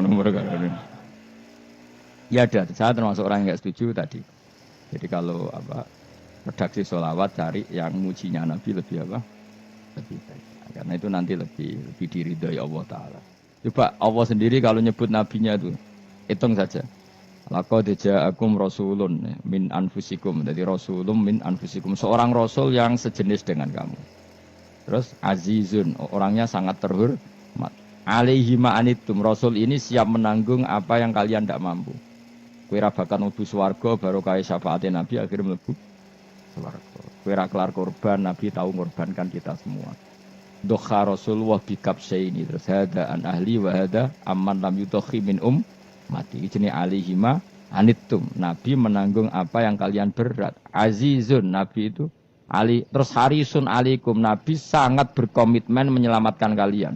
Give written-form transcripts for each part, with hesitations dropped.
nomor kan. Ya ada, saya termasuk orang yang nggak setuju tadi. Jadi kalau redaksi sholawat cari yang mujinya Nabi lebih lebih baik. Karena itu nanti lebih diridhoi Allah Taala. Coba Allah sendiri kalau nyebut nabinya itu hitung saja. Laqad ja'akum rasulun min anfusikum. Jadi rasulun min anfusikum, seorang rasul yang sejenis dengan kamu. Terus azizun, orangnya sangat terhormat. Alaihi ma'anitum, rasul ini siap menanggung apa yang kalian tidak mampu. Kowe ra bakal mlebu swarga baru kaya syafaate Nabi akhirnya mlebu swarga. Kowe ra kelar korban, Nabi tahu mengorbankan kita semua. Dokha Rasulullah bikabsaini, terus hada an ahli wa hada amman lam yudokhi min mati. Jenenge alihima anittum, Nabi menanggung apa yang kalian berat. Azizun, Nabi itu ali, terus harisun alaikum, Nabi sangat berkomitmen menyelamatkan kalian.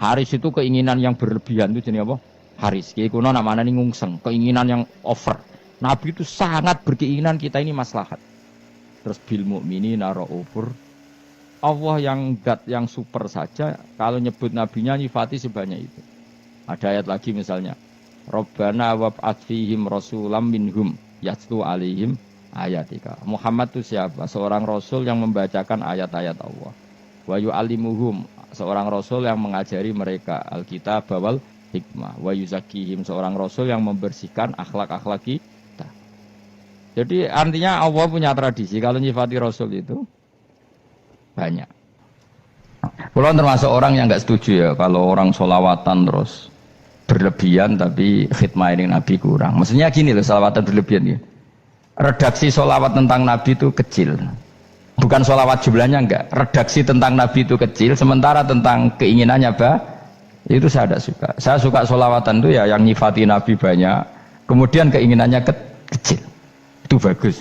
Haris itu keinginan yang berlebihan, itu jenenge apa? Haris, kiai kuno namanya ini ngungseng, keinginan yang over. Nabi itu sangat berkeinginan kita ini maslahat. Terus bil mukminina raufur, Allah yang dat yang super saja kalau nyebut nabinya nyifati sebanyak itu. Ada ayat lagi misalnya, Rabbana wab'ats fihim rasulam minhum yatlu alaihim ayatika. Muhammad itu siapa? Seorang rasul yang membacakan ayat-ayat Allah. Wa yu'allimuhum, seorang rasul yang mengajari mereka alkitab wal hikmah. Wa yuzakkihim, seorang rasul yang membersihkan akhlak-akhlak kita. Jadi artinya Allah punya tradisi kalau nyifati rasul itu banyak. Kalau termasuk orang yang nggak setuju ya kalau orang sholawatan terus berlebihan tapi khidmah ini Nabi kurang. Maksudnya gini loh, sholawatan berlebihan ya. Redaksi sholawat tentang Nabi itu kecil. Bukan sholawat jumlahnya enggak. Redaksi tentang Nabi itu kecil, sementara tentang keinginannya itu saya tidak suka. Saya suka sholawatan itu ya yang nyifati Nabi banyak, kemudian keinginannya kecil. Itu bagus.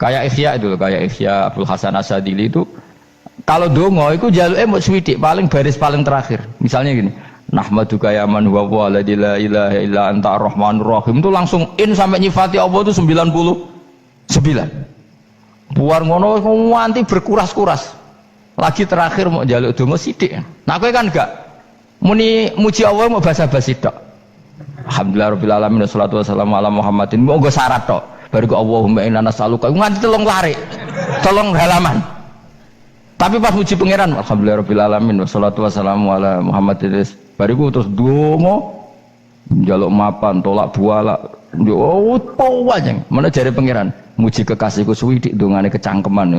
Kayak Ihya itu, kayak Ihya Abdul Hasan Asadili itu. Kalau dongo itu jaluk mau swidik paling baris paling terakhir. Misalnya gini, nahmaduka ya man huwa la ilaha illa anta ar-rahmanur rahim, itu langsung in sampai nyifati Allah itu 99. Buar ngono nganti berkuras-kuras. Lagi terakhir mau jaluk dongo sithik. Nah kowe kan enggak muni muji Allah mau basa-basi tok. Alhamdulillahirabbil alamin wassalatu wassalamu ala Muhammadin. Mau nggo syarat tok. Baru ke Allahumma inna nas'aluka nganti telung lari. Telung halaman. Tapi pas muji pangeran, alhamdulillahirabbil alamin wassalatu wassalamu ala Muhammadin. Bariku terus dongo njaluk mapan, tolak buala. Oh, tau aja. Mana jare pangeran, muji kekasihku suwidik dongane kecangkeman.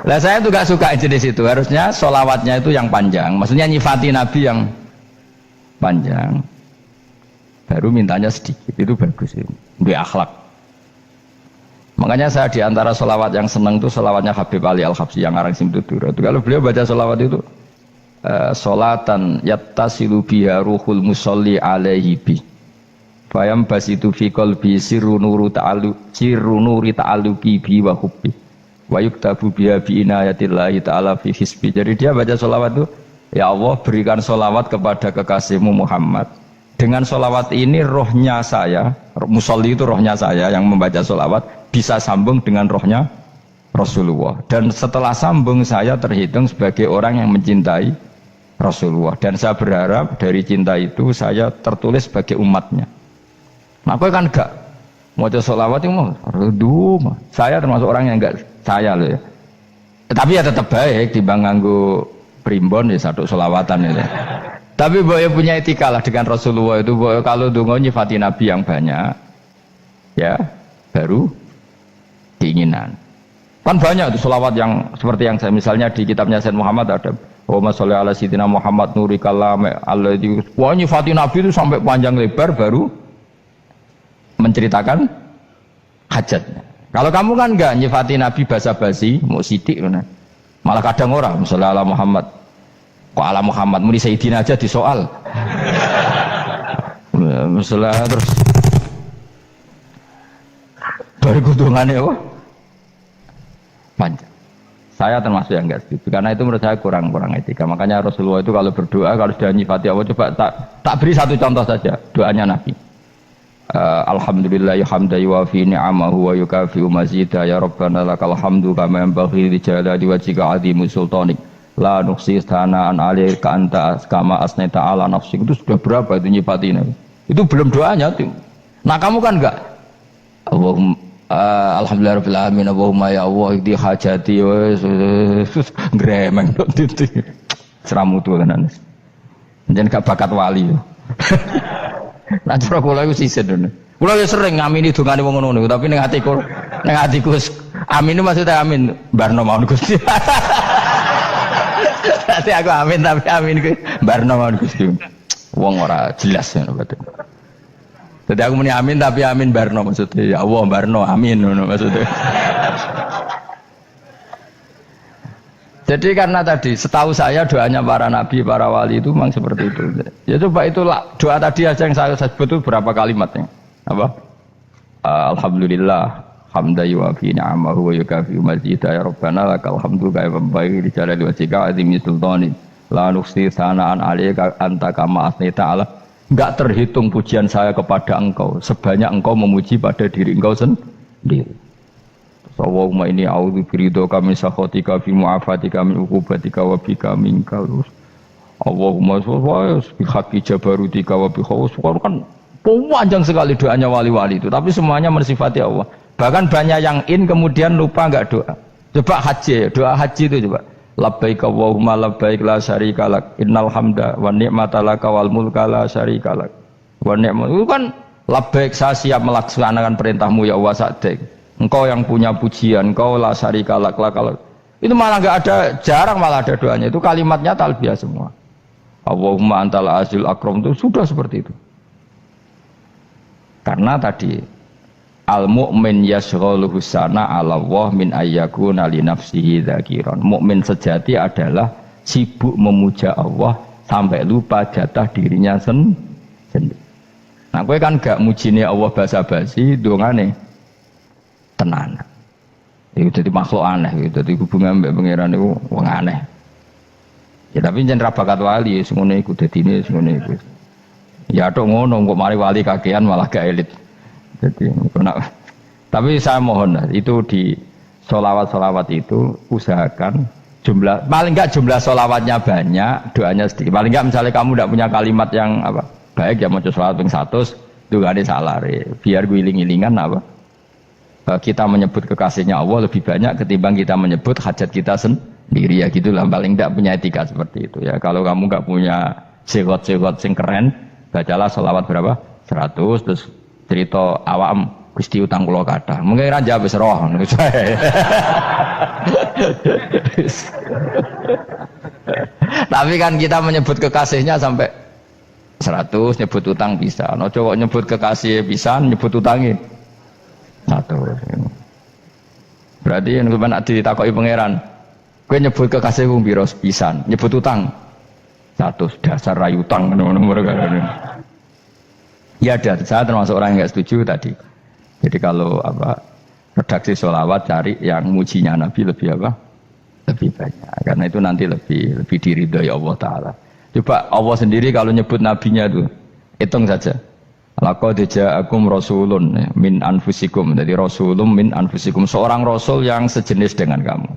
Lah saya tuh gak suka jenis itu. Harusnya sholawatnya itu yang panjang. Maksudnya nyifati Nabi yang panjang. Baru mintanya sedikit, itu bagus itu. Di akhlak. Makanya saya diantara sholawat yang senang itu sholawatnya Habib Ali Al-Habsyi yang ngarang Simtudur. Kalau beliau baca sholawat itu sholatan yattasilu biha ruhul musolli alaihi bi fayam basitu fi qalbi sirru nuri ta'alluqi bi wa hubbi wa yuktabu biha bi inayatillahi ta'ala fi hisbi. Jadi dia baca sholawat itu, ya Allah berikan sholawat kepada kekasihmu Muhammad. Dengan sholawat ini rohnya saya, musolli itu rohnya saya yang membaca sholawat, bisa sambung dengan rohnya Rasulullah. Dan setelah sambung saya terhitung sebagai orang yang mencintai Rasulullah. Dan saya berharap dari cinta itu saya tertulis sebagai umatnya. Nah aku kan enggak mau sholawat itu mau saya termasuk orang yang enggak saya loh ya. Tapi ya tetap baik dibanding nganggo primbon ya satu sholawatan ya. Tapi boleh punya etika lah dengan Rasulullah itu. Kalau dongo nyifati Nabi yang banyak ya baru keinginan. Kan banyak itu sholawat yang seperti yang saya misalnya di kitabnya Sayyid Muhammad ada Allahumma sholli ala sayyidina Muhammad nuri kalam alladzi. Wah nyifati Nabi itu sampai panjang lebar baru menceritakan hajatnya. Kalau kamu kan enggak nyifati Nabi basa-basi mau sidik malah kadang orang sholli ala Muhammad. Kok ala Muhammad muni Sayyidina aja disoal. Masalah terus dari kudungannya panjang. Saya termasuk yang enggak setuju karena itu menurut saya kurang etika. Makanya Rasulullah itu kalau berdoa kalau sudah nyifati Allah, coba tak beri satu contoh saja doanya Nabi. Alhamdulillah hamdan yuwafi ni'amahu wa yukafi'u mazidah ya rabbana lakal hamdu kama yanbaghi li jalali wajhika 'azimi sultanik La nuksi sanaan alaika anta kama asnaita ala nafsik. Itu sudah berapa itu nyifatin? Itu belum doanya tuh. Nah kamu kan enggak. Allahumma alhamdulillahirabbil alamin. Allahumma ya Allah di hajati gremeng itu. Seramu tuh kan. Jangan gak bakat wali. Nah cara kula iku sisen. Kula ya sering ngamini dongane wong ngono, tapi ning atiku amin maksudnya amin barno mawon Gusti. Nanti aku amin tapi amin ku barno mawon Gusti. Wong ora jelas ngono betul. Jadi aku muni amin tapi amin barno maksudnya ya Allah barno amin ngono maksudnya. Jadi karena tadi setahu saya doanya para nabi, para wali itu memang seperti itu. Ya coba itulah doa tadi aja yang saya sebut itu berapa kalimatnya? Apa? Alhamdulillah hamdan yuwafi ni'amahu wa yukafi mazidah ya rabbana lakal hamdu kama yanbaghi li jalali wajhika azimi sultani la nuhsi sanaan 'alaika anta kama asnaita ala. Enggak terhitung pujian saya kepada engkau sebanyak engkau memuji pada diri engkau sendiri. Allahumma inni a'udzu biridhoka min sakhatika fi mu'afatika min uqubatika wa bika minka. Allahumma sholli bi haqqi jabarutika wa bi khawfika. Kan panjang sekali doanya wali-wali itu, tapi semuanya mensifati Allah. Bahkan banyak yang kemudian lupa enggak doa. Coba haji, doa haji itu coba. Labbaik Allahumma labbaik la syarika lak innal hamda wa ni'mata laka wal mulka la syarika lak. Wa ni'mat itu kan labbaik saya siap melaksanakan perintahmu ya Allah sa'dik. Engkau yang punya pujian, engkau la syarika lak. Itu malah enggak ada, jarang malah ada doanya. Itu kalimatnya talbiyah semua. Allahumma antal azil akram itu sudah seperti itu. Karena tadi al-mu'min yashghaluhu sana 'ala Allah min ayyakuna li nafsihi dzakiran. Mukmin sejati adalah sibuk memuja Allah sampai lupa jatah dirinya sendiri. Nah, kowe kan gak mujine Allah basa-basi, dongane tenan. Itu jadi makhluk aneh gitu. Jadi hubungan mbek pangeran itu wong aneh. Ya tapi jangan bakat wali semono iku dadine semono iku. Ya tok ngono kok mari wali kakean malah gak elit. Jadi tapi saya mohon itu di sholawat itu usahakan jumlah paling enggak jumlah sholawatnya banyak, doanya sedikit. Paling enggak misalnya kamu tidak punya kalimat yang apa baik ya mau sholawat ping 100 itu gak ada salah biar guling-gilingan apa kita menyebut kekasihnya Allah lebih banyak ketimbang kita menyebut hajat kita sendiri ya gitulah. Paling enggak punya etika seperti itu ya. Kalau kamu enggak punya segot-segot sing keren, bacalah sholawat berapa 100 terus cerita awam Gusti utang kula kathah. Mungkin ra jawab wis roh. Tapi kan kita menyebut kekasihnya sampai 100 nyebut utang bisa. No coba nyebut kekasih bisa nyebut utangnya 100. Berarti yang sampeyan ditakoki pangeran, kowe nyebut kekasihku piro pisan, nyebut utang 100 dasar rayu utang ngono-ngono. Ya ada, saya termasuk orang yang nggak setuju tadi. Jadi kalau apa redaksi sholawat cari yang mujinya Nabi lebih apa? Lebih banyak. Karena itu nanti lebih diridhoi Allah Taala. Coba Allah sendiri kalau nyebut nabinya itu hitung saja. Laqad ja'akum rasulun min anfusikum. Jadi rasulun min anfusikum, seorang rasul yang sejenis dengan kamu.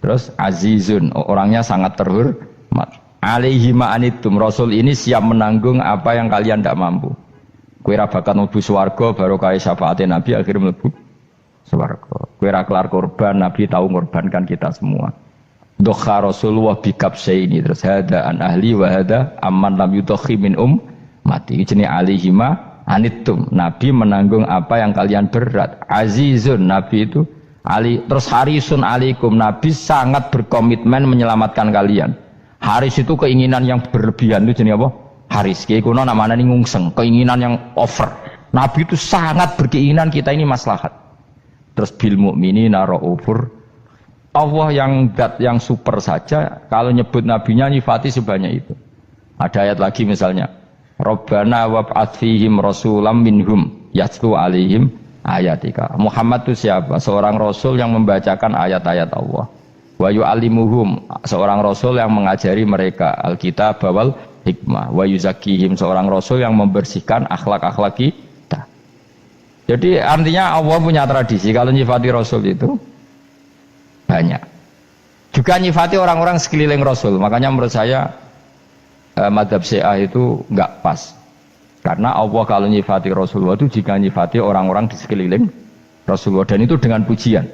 Terus azizun, orangnya sangat terhormat. Alaihi ma'anitum, rasul ini siap menanggung apa yang kalian tidak mampu. Kowe ra bakat mlebu swarga baru kaya syafaate Nabi akhirnya mlebu swarga. Kowe ra kelar korban, Nabi tahu mengorbankan kita semua. Dokha Rasulullah bikab ini terus hada an ahli wa hada amman lam yudokhi min mati. Jenenge alihima anittum. Nabi menanggung apa yang kalian berat. Azizun, Nabi itu ali terus harisun alaikum. Nabi sangat berkomitmen menyelamatkan kalian. Haris itu keinginan yang berlebihan itu jenenge apa? Haris, kiai kuno namanya ini ngungseng, keinginan yang over. Nabi itu sangat berkeinginan kita ini maslahat. Terus bil mukminina raufur. Allah yang super saja kalau nyebut nabinya nyifati sebanyak itu. Ada ayat lagi misalnya, Rabbana wab'ats fihim rasulam minhum yatlu alaihim ayatika. Muhammad itu siapa? Seorang rasul yang membacakan ayat-ayat Allah. Wa yu'allimuhum, seorang rasul yang mengajari mereka Alkitab wal hikmah. Wa yuzakkihim, seorang rasul yang membersihkan akhlak-akhlak kita. Jadi artinya Allah punya tradisi kalau nyifati rasul itu banyak. Juga nyifati orang-orang sekeliling Rasul. Makanya menurut saya madhab Syiah itu enggak pas. Karena Allah kalau nyifati Rasulullah itu jika nyifati orang-orang di sekeliling Rasulullah, dan itu dengan pujian,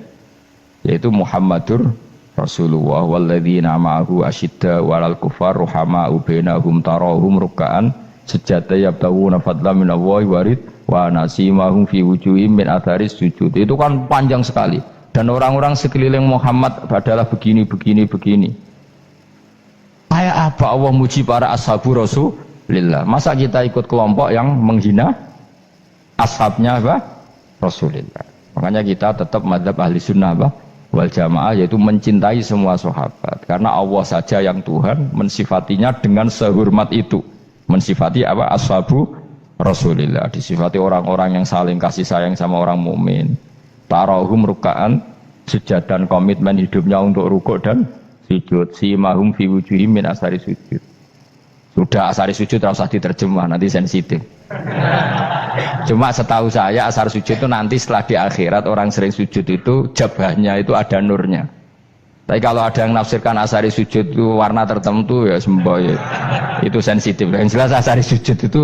yaitu Muhammadur Rasulullah walladzina ma'ahu asyidda walal kufar ruhama'u bainahum tarahum ruk'an sujada yabtawuna fadlan minallahi warid wa nasimahum fi wujuhim min atharis sujud. Itu kan panjang sekali, dan orang-orang sekeliling Muhammad adalah begini. Kayak apa Allah muji para ashabu Rasulillah? Masa kita ikut kelompok yang menghina ashabnya apa? Rasulillah. Makanya kita tetap madzhab ahli sunnah apa? Wal jamaah, yaitu mencintai semua sahabat. Karena Allah saja yang Tuhan mensifatinya dengan sehormat itu. Mensifati apa? Ashabu Rasulillah. Disifati orang-orang yang saling kasih sayang sama orang mukmin. Tarahum ruk'an, sujud dan komitmen hidupnya untuk rukuk dan sujud. Simahum fi wujuhim min asari sujud. Sudah asari sujud tidak usah diterjemah, nanti sensitif. Cuma setahu saya asar sujud itu nanti setelah di akhirat orang sering sujud itu jabahnya itu ada nurnya. Tapi kalau ada yang nafsirkan asari sujud itu warna tertentu ya semboy. Itu sensitif. Yang jelas asari sujud itu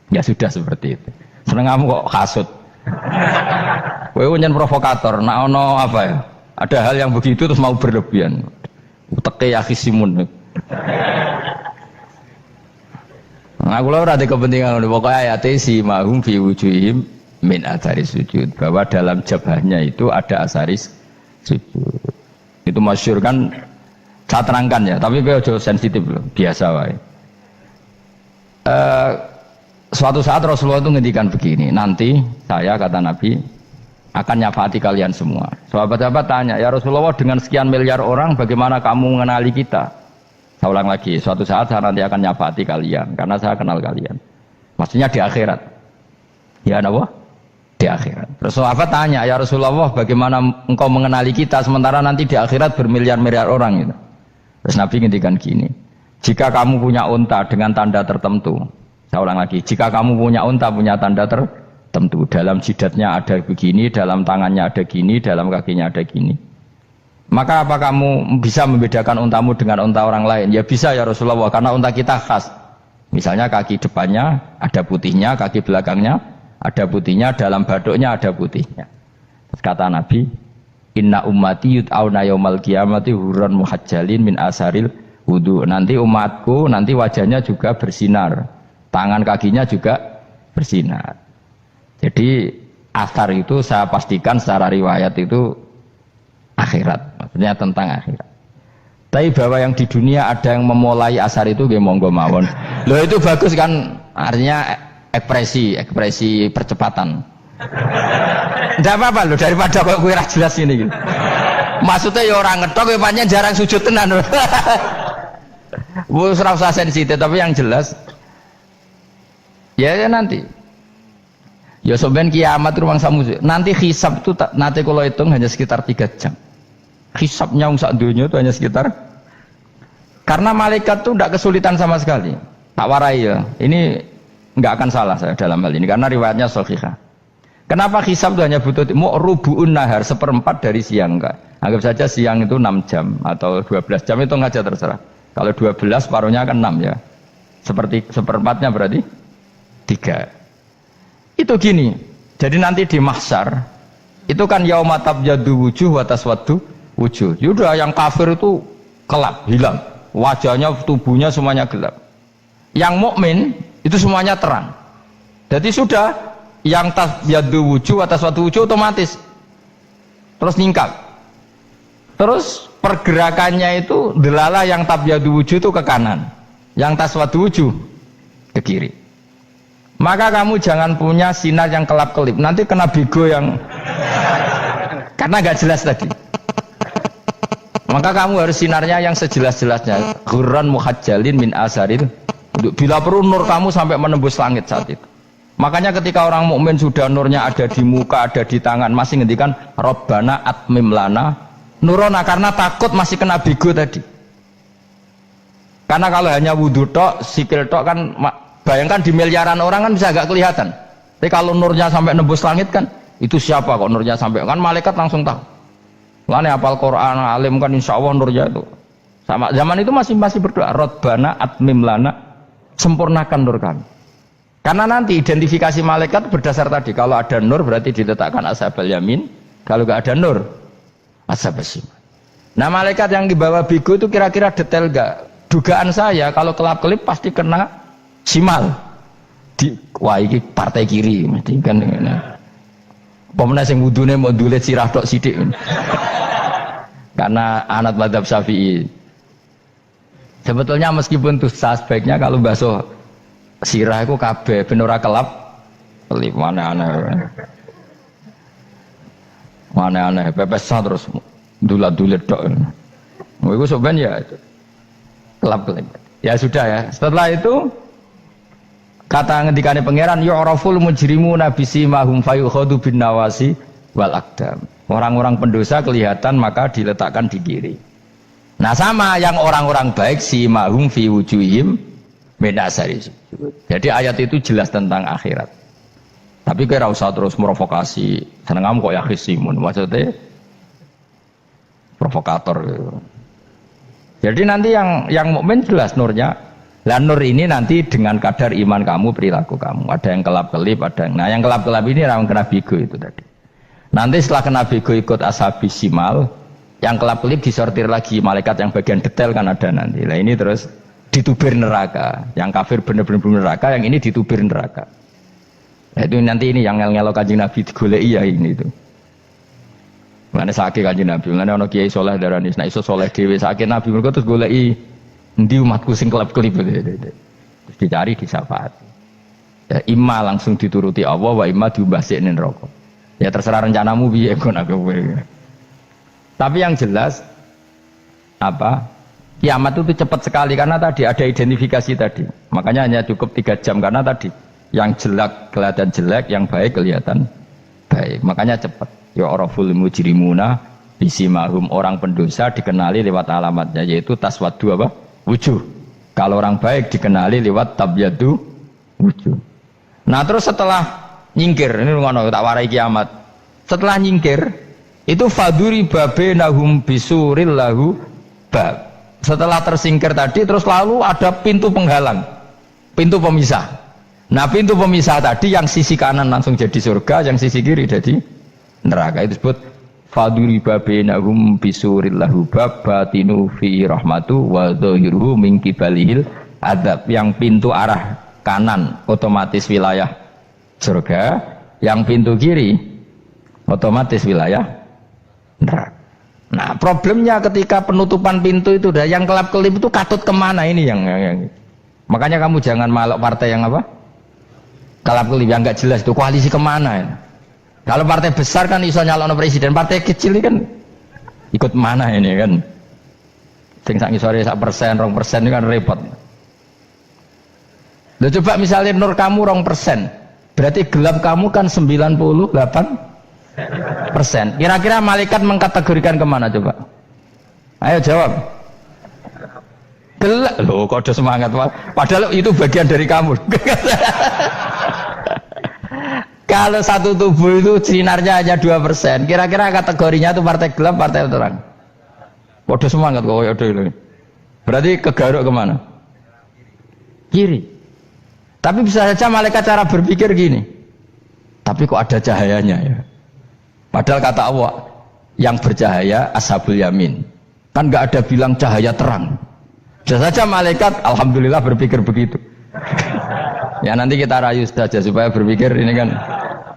ya sudah seperti itu. Seneng kamu kok kasut. Kowe nyen provokator, nak ono apa ya? Ada hal yang begitu terus mau berlebihan. Uteke ya khisimun. Nah, kalau ada kepentingan, pokoknya ayat si mahum fi wujuhim min atharis sujud, bahwa dalam jabahnya itu ada asaris sujud. Itu masyhur kan, saya terangkan ya, tapi kalau sensitif loh, biasa wae. Suatu saat Rasulullah itu ngendikan begini, nanti saya kata Nabi akan nyafaati kalian semua. Sahabat-sahabat tanya, ya Rasulullah dengan sekian miliar orang bagaimana kamu mengenali kita? Saya ulang lagi, suatu saat saya nanti akan nyafaati kalian karena saya kenal kalian. Maksudnya di akhirat. Ya apa? Di akhirat. Terus sahabat tanya, ya Rasulullah bagaimana engkau mengenali kita sementara nanti di akhirat bermiliar-miliar orang gitu. Terus Nabi ngendikan gini, jika kamu punya unta dengan tanda tertentu, saya ulang lagi, jika kamu punya unta punya tanda tertentu, dalam jidatnya ada begini, dalam tangannya ada gini, dalam kakinya ada gini, maka apa kamu bisa membedakan untamu dengan unta orang lain? Ya bisa ya Rasulullah, karena unta kita khas. Misalnya kaki depannya ada putihnya, kaki belakangnya ada putihnya, dalam baduknya ada putihnya. Kata Nabi, inna ummati yud'auna yaumal qiyamati hurran muhajjalin min asaril wudu. Nanti umatku nanti wajahnya juga bersinar, tangan kakinya juga bersinar. Jadi asar itu saya pastikan secara riwayat itu akhirat, maksudnya tentang akhirat. Tapi bahwa yang di dunia ada yang memulai asar itu nggih monggo mawon. Loh itu bagus kan, artinya ekspresi percepatan. Tidak apa-apa loh, daripada kok kowe ora jelas ini gitu. Maksudnya ya orang ngetok kowe pancen jarang sujud tenan. Wis ora usah sensitif, tapi yang jelas ya nanti. Ya sampean kiamat ruang samu. Nanti hisab itu nanti kalau hitung hanya sekitar 3 jam. Hisabnya sak dunia itu hanya sekitar, karena malaikat itu tidak kesulitan sama sekali. Tak warai ya, ini nggak akan salah saya dalam hal ini karena riwayatnya sahihah. Kenapa hisab itu hanya butuh rubu'un nahar, 1/4 dari siang enggak? Anggap saja siang itu 6 jam atau 12 jam, itu aja terserah. Kalau 12 paruhnya kan 6 ya. Seperti 1/4-nya berarti 3. Itu gini. Jadi nanti di mahsyar itu kan yauma tabyaddu wujuh wa taswaddu wujuh. Yaudah yang kafir itu kelap, hilang. Wajahnya, tubuhnya semuanya gelap. Yang mukmin itu semuanya terang. Jadi sudah yang tabyaddu wujuh wa taswaddu wujuh otomatis terus ningkat. Terus pergerakannya itu delalah yang tabyaddu wujuh itu ke kanan, yang taswaddu wujuh ke kiri. Maka kamu jangan punya sinar yang kelap-kelip, nanti kena bego yang karena gak jelas tadi. Maka kamu harus sinarnya yang sejelas-jelasnya, ghurran muhajjalin min asaril. Bila perlu nur kamu sampai menembus langit saat itu. Makanya ketika orang mukmin sudah nurnya ada di muka, ada di tangan, masih ngendikan Rabbana atmim lana nurona, karena takut masih kena bego tadi. Karena kalau hanya wudu tok, sikil tok kan, bayangkan di miliaran orang kan bisa agak kelihatan. Tapi kalau nurnya sampai nembus langit kan, itu siapa kok nurnya sampai, kan malaikat langsung tahu. Lane hafal Quran, alim kan insya Allah nurnya itu. Sama zaman itu masih berdoa, Rabbana atmim lana, sempurnakan nur kami. Karena nanti identifikasi malaikat berdasar tadi, kalau ada nur berarti diletakkan ashabal yamin, kalau nggak ada nur ashabal shimal. Nah malaikat yang dibawa bigo itu kira-kira detail nggak? Dugaan saya kalau kelap-kelip pasti kena simal. Wah ini partai kiri, mesti kan. Pemenang yang wudhunya mau dulet sirah tok sidik. Karena anak madhab Syafi'i. Sebetulnya meskipun tuh sebaiknya kalau basuh sirah itu kabeh ben ora kelap kelip mana aneh pepesan terus dulat-dulit tok. Iku soben ya kelap kelip. Ya sudah ya. Setelah itu kata ngendikane pangeran yu'raful mujrimuna bisimahum fayukhadu bin nawasi wal aqdam. Orang-orang pendosa kelihatan maka diletakkan di kiri. Nah sama yang orang-orang baik simahum fi wujuhim min asari sujud. Jadi ayat itu jelas tentang akhirat. Tapi kira usah terus merovokasi. Seneng kamu kok ya khisimun maksudnya provokator gitu. Jadi nanti yang mukmin jelas nurnya. Lah nur ini nanti dengan kadar iman kamu, perilaku kamu. Ada yang kelap-kelip, ada yang... Nah yang kelap-kelip ini orang kena bigo itu tadi. Nanti setelah kena bigo ikut ashabis simal, yang kelap-kelip disortir lagi, malaikat yang bagian detail kan ada nanti. Nah ini terus ditubir neraka. Yang kafir benar-benar neraka, yang ini ditubir neraka. Nah, itu nanti ini yang ngel-ngelo Kanjeng Nabi digoleki ya ini itu. Mana sakit Kanjeng Nabi, mana ono kiai soleh darani, nah iso soleh dhewe sakit Nabi mergo terus goleki endi umatku sing kelap-kelip terus dicari disyafaati. Ya imma langsung dituruti Allah wa imma diumbasine neraka. Ya terserah rencanamu piye kon aku. Tapi yang jelas apa? Kiamat itu cepat sekali karena tadi ada identifikasi tadi. Makanya hanya cukup 3 jam karena tadi yang jelek kelihatan jelek, yang baik kelihatan baik. Makanya cepat. Ya araful mujrimuna bisimahum, orang pendosa dikenali lewat alamatnya yaitu taswaddu apa? Wujuh. Kalau orang baik dikenali lewat tabyadu wujuh. Nah terus setelah nyingkir, ini ngono tak warai kiamat. Setelah nyingkir itu faduri babenahum bisuril lahu bab. Setelah tersingkir tadi terus lalu ada pintu penghalang, pintu pemisah. Nah pintu pemisah tadi yang sisi kanan langsung jadi surga, yang sisi kiri jadi neraka. Itu disebut faduri babenahum bisuril lahu bab batinu fi rahmatu wa dhahiruhu min qibalihil adab. Yang pintu arah kanan otomatis wilayah surga, yang pintu kiri otomatis wilayah neraka. Nah problemnya ketika penutupan pintu itu dah yang kelap-kelip itu katut kemana ini yang makanya kamu jangan malok partai yang apa kelap-kelip yang nggak jelas itu koalisi kemana ya. Kalau partai besar kan iso nyalon presiden, partai kecil ini kan ikut mana ini kan sing sak ngisore 1%, 2% ini kan repot. Loh coba misalnya nur kamu 2%, berarti gelap kamu kan 98%. Kira-kira malaikat mengkategorikan kemana coba? Ayo jawab. Gelap. Loh kok ada semangat Pak. Padahal itu bagian dari kamu. Kalau satu tubuh itu sinarnya hanya 2%, kira-kira kategorinya itu partai gelap, partai terang. Kode semangat kok ya ini. Berarti kegaruk kemana? Kiri. Tapi bisa saja malaikat cara berpikir gini. Tapi kok ada cahayanya ya? Padahal kata Allah yang bercahaya ashabul yamin. Kan nggak ada bilang cahaya terang. Bisa saja malaikat alhamdulillah berpikir begitu. Ya nanti kita rayu saja supaya berpikir ini kan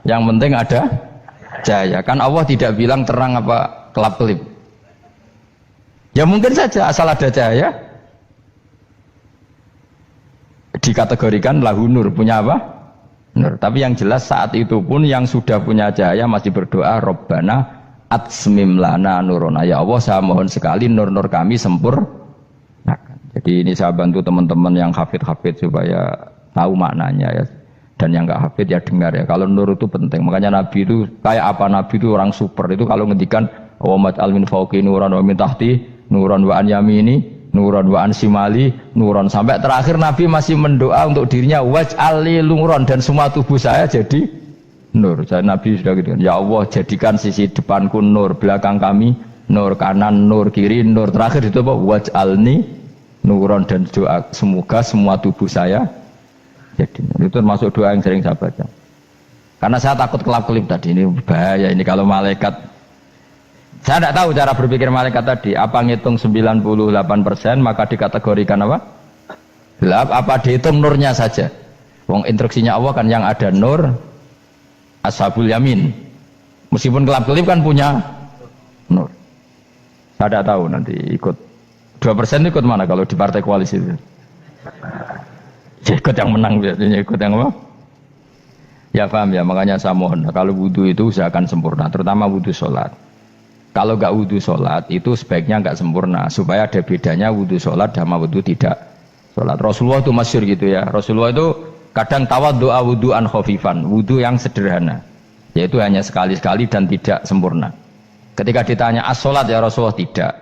yang penting ada cahaya. Kan Allah tidak bilang terang apa kelap-kelip. Ya mungkin saja asal ada cahaya dikategorikan lahu nur, punya apa? Nur. Tapi yang jelas saat itu pun yang sudah punya cahaya masih berdoa Rabbana atsmim lana nurona. Ya Allah saya mohon sekali nur-nur kami sempurnakan. Jadi ini saya bantu teman-teman yang hafid-hafid supaya tahu maknanya ya. Dan yang nggak hafid ya dengar ya. Kalau nur itu penting. Makanya Nabi itu kayak apa? Nabi itu orang super. Itu kalau ngendikan wa maj'al min fawqi nuran wa min tahti nuran wa an yamini nuran wa an simali nuran, sampai terakhir Nabi masih mendoa untuk dirinya waj'al li nuran, dan semua tubuh saya jadi nur. Nabi sudah gitu. Ya Allah jadikan sisi depanku nur, belakang kami nur kanan, nur kiri, nur terakhir itu apa? Waj'alni nuron, dan doa semoga semua tubuh saya jadi nur. Itu termasuk doa yang sering saya baca. Karena saya takut kelap-kelip tadi, ini bahaya ini kalau malaikat. Saya tidak tahu cara berpikir malaikat tadi. Apa ngitung 98% maka dikategorikan apa? Gelap. Apa dihitung nurnya saja? Wong instruksinya Allah kan yang ada nur ashabul yamin. Meskipun kelap-kelip kan punya nur. Saya tidak tahu nanti ikut 2% ikut mana kalau di partai koalisi itu? Ya, ikut yang menang biasanya, ikut yang apa? Ya paham ya, makanya saya mohon kalau wudhu itu usahakan sempurna, terutama wudhu sholat. Kalau nggak wudhu sholat itu sebaiknya nggak sempurna, supaya ada bedanya wudhu sholat sama wudhu tidak sholat. Rasulullah itu masyhur gitu ya, Rasulullah itu kadang tawaddu'a wudhu'an khafifan, wudhu yang sederhana, yaitu hanya sekali-sekali dan tidak sempurna. Ketika ditanya as-sholat ya Rasulullah, tidak.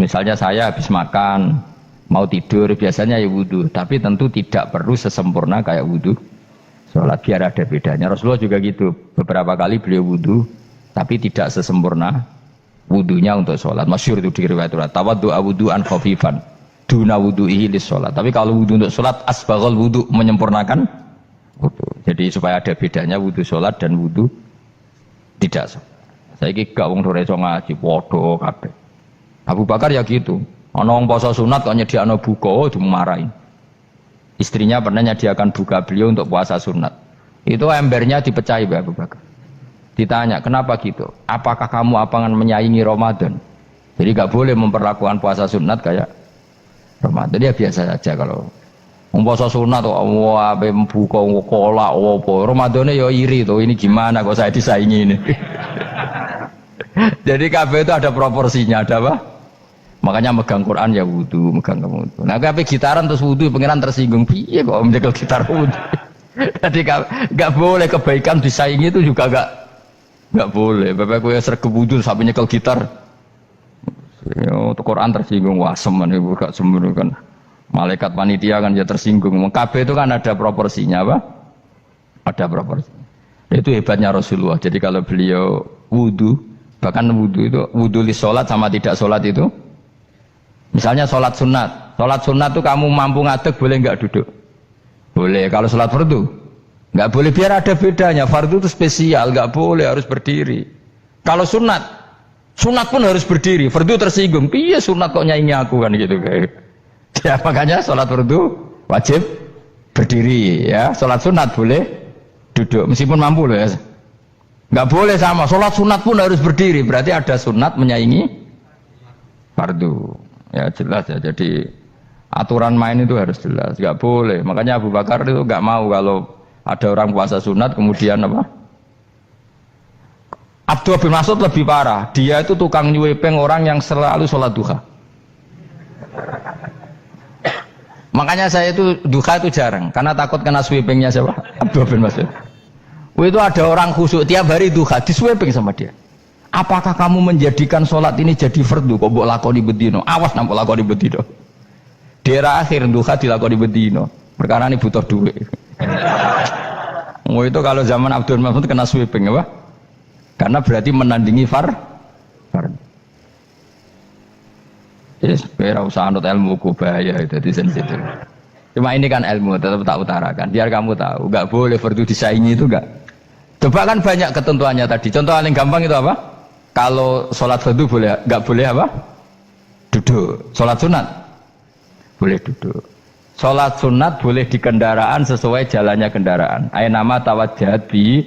Misalnya saya habis makan, mau tidur, biasanya ya wudhu, tapi tentu tidak perlu sesempurna kayak wudhu sholat, biar ada bedanya. Rasulullah juga gitu, beberapa kali beliau wudhu tapi tidak sesempurna wudhunya untuk sholat. Masyhur itu di riwayat tawaddu'a wudhu'an khafifan duna wudhu'ihi lis sholat. Tapi kalau wudhu untuk sholat asbaghal wudhu, menyempurnakan wudhu. Jadi supaya ada bedanya wudhu sholat dan wudhu tidak sholat. Saya gak wong sore ngaji podo kabeh. Abu Bakar ya gitu, ana wong poso sunat kok nyediakno buka dimarahin. Istrinya pernah nyediakan buka beliau untuk puasa sunat. Itu embernya dipecahi Abu Bakar. Ditanya, kenapa gitu? Apakah kamu akan menyaingi Ramadan? Jadi gak boleh memperlakukan puasa sunat kayak Ramadan. Ya biasa saja kalau puasa sunat tuh, wah buka kolak, apa? Ramadannya ya iri tuh. Ini gimana kok saya disaingi ini? Jadi kabeh itu ada proporsinya, ada apa? Makanya megang Quran ya wudu, megang wudu. Nah kabeh gitaran terus wudu, pengiran tersinggung. Piye kok menjegal gitar wudu? Jadi gak boleh kebaikan disaingi itu juga gak boleh. Bapak gue sergap wudu sampai nyekel gitar. Untuk Quran tersinggung, wah semen ibu gak sembunyi kan. Malaikat panitia kan ya tersinggung. Kabeh itu kan ada proporsinya apa? Ada proporsinya. Itu hebatnya Rasulullah. Jadi kalau beliau wudu, bahkan wudu itu wudu li sholat sama tidak sholat itu. Misalnya sholat sunat itu kamu mampu ngadeg boleh nggak duduk? Boleh. Kalau sholat fardu nggak boleh, biar ada bedanya. Fardu itu spesial, nggak boleh, harus berdiri. Kalau sunat pun harus berdiri. Fardu tersinggung, iya sunat kok nyaingi aku kan gitu kayak. Ya makanya sholat fardu wajib berdiri ya. Sholat sunat boleh duduk meskipun mampu loh ya. Nggak boleh sama. Sholat sunat pun harus berdiri. Berarti ada sunat menyaingi fardu. Ya jelas ya, jadi aturan main itu harus jelas, nggak boleh. Makanya Abu Bakar itu nggak mau kalau ada orang puasa sunat kemudian apa? Abdullah bin Mas'ud lebih parah, dia itu tukang nyuwepeng orang yang selalu sholat duha. Makanya saya itu duha itu jarang, karena takut kena sweepingnya siapa? Abdullah bin Mas'ud. Itu ada orang khusyuk tiap hari duha, diswepeng sama dia. Apakah kamu menjadikan sholat ini jadi fardu? Kok mbok lakoni bedino? Awas nampak lakoni bedino. Daerah akhir duha dilakoni bedino. Perkara ini butuh duit. Oh itu kalau zaman Abdul Mahmud kena sweeping apa? Karena berarti menandingi fardu. Jadi sebenarnya usah anut ilmu ku bahaya itu di sensitif. Cuma ini kan ilmu tetap tak utarakan. Biar kamu tahu, nggak boleh fardu disaingi itu nggak. Coba kan banyak ketentuannya tadi. Contoh paling gampang itu apa? Kalau sholat fardu boleh, nggak boleh apa? Duduk. Sholat sunat boleh duduk. Sholat sunat boleh di kendaraan sesuai jalannya kendaraan. Ainama tawajjahat bi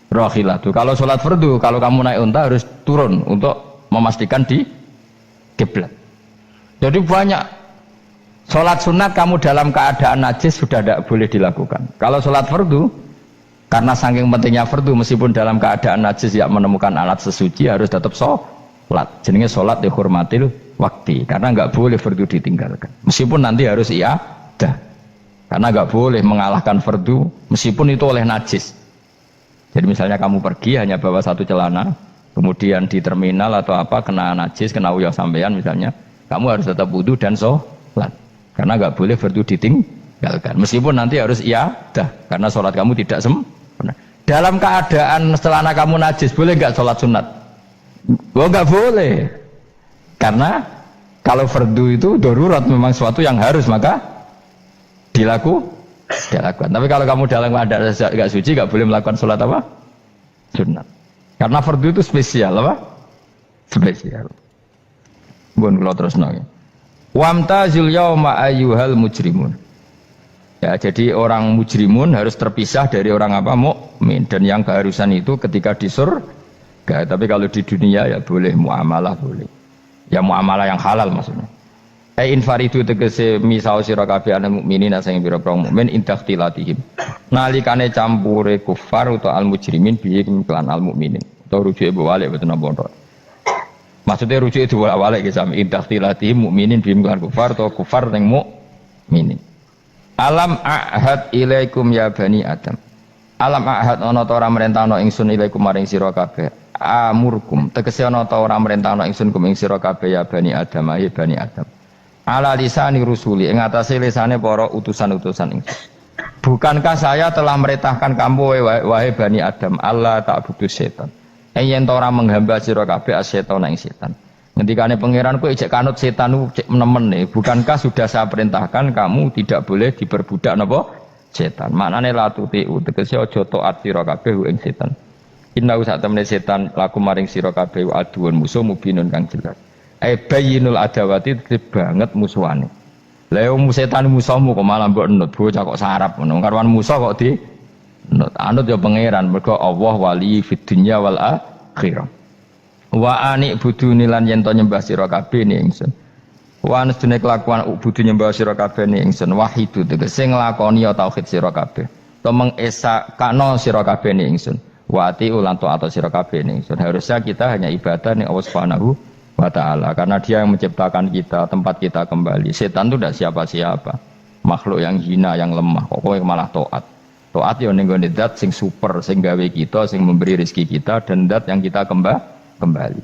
rohilatu. Kalau sholat fardu, kalau kamu naik unta harus turun untuk memastikan di kiblat. Jadi banyak sholat sunat kamu dalam keadaan najis sudah tidak boleh dilakukan. Kalau sholat fardu, karena saking pentingnya fardu, meskipun dalam keadaan najis ya menemukan alat sesuci harus tetap sholat. Jenenge sholat dihormatil waktu, karena nggak boleh fardu ditinggalkan. Meskipun nanti harus iadah, karena nggak boleh mengalahkan fardu meskipun itu oleh najis. Jadi misalnya kamu pergi hanya bawa satu celana, kemudian di terminal atau apa kena najis, kena uyah sampean misalnya, kamu harus tetap wudu dan sholat, karena nggak boleh fardu ditinggalkan. Meskipun nanti harus iadah, karena sholat kamu tidak sempurna. Dalam keadaan celana kamu najis, boleh nggak sholat sunat? Oh nggak boleh. Karena kalau fardu itu darurat memang suatu yang harus maka dilakukan. Tapi kalau kamu dalam keadaan nggak suci nggak boleh melakukan sholat apa? Sunat. Karena fardu itu spesial apa? Spesial. Bun kalau terus nongol. Wamtazil yauma ayyuhal mujrimun. Ya, jadi orang mujrimun harus terpisah dari orang apa? Mukmin. Dan yang keharusan itu ketika di surga. Tapi kalau di dunia ya boleh muamalah boleh. Ya muamalah yang halal maksudnya. Infaridu tegese misao sira kabeh ana mukminin sing pira-pira mukmin intakhtilatihim. Nalikane campure kufar utawa al mujrimin bihi kelan al mukminin. Utawa rujuke balik boten napa. Maksudnya rujuke diwalik ge sami intakhtilatihim mukminin bihi kelan kufar utawa kufar ning mukminin. Alam ahad ilaikum ya bani Adam. Alam ahad ana ta ora merentano ingsun ilaikum maring sira kabeh. Amurkum tegese ana ta ora merentano ingsun kum ing sira kabeh ya bani Adam ya bani Adam. Ala lisani rusuli ing atase lisane para utusan-utusan ingsun. Bukankah saya telah merintahkan kamu wahai bani Adam Allah ta'budu setan. Yen ta ora menghamba sira kabeh asetan ing setan. Ngendikane pangeran kowe ijek kanut setan ku cek nemen nih. Bukankah sudah saya perintahkan kamu tidak boleh diperbudak napa setan. Maknane la tutiu tegese aja taat sira kabeh ing setan. Inna sak temene setan laku maring sira kabeh aduun musuh mubinun kang jelas. Bayyinul adawati banget musuhane. Lah wong setan musuhmu kok malah mbok nut bocah kok sarap ngono. Karwan musuh kok di nut. Anut ya pangeran mergo Allah wali fid dunya wal akhirah. Wa ani buduni lan yen to nyembah sira kabeh ni ingsun. Wa anstune kelakuan budu nyembah sira kabeh ni ingsun wahidu tegese nglakoni ya tauhid sira kabeh. To mengesakno sira kabeh ni ingsun. Wa ati ulan to atau sira kabeh ni ingsun. Harusnya kita hanya ibadah ning Allah Subhanahu wa taala karena dia yang menciptakan kita, tempat kita kembali. Setan itu tidak siapa-siapa. Makhluk yang hina, yang lemah. Kok kowe malah taat. Taat ya ning gone zat sing super, sing gawe kita, sing memberi rezeki kita dan zat yang kita kembali.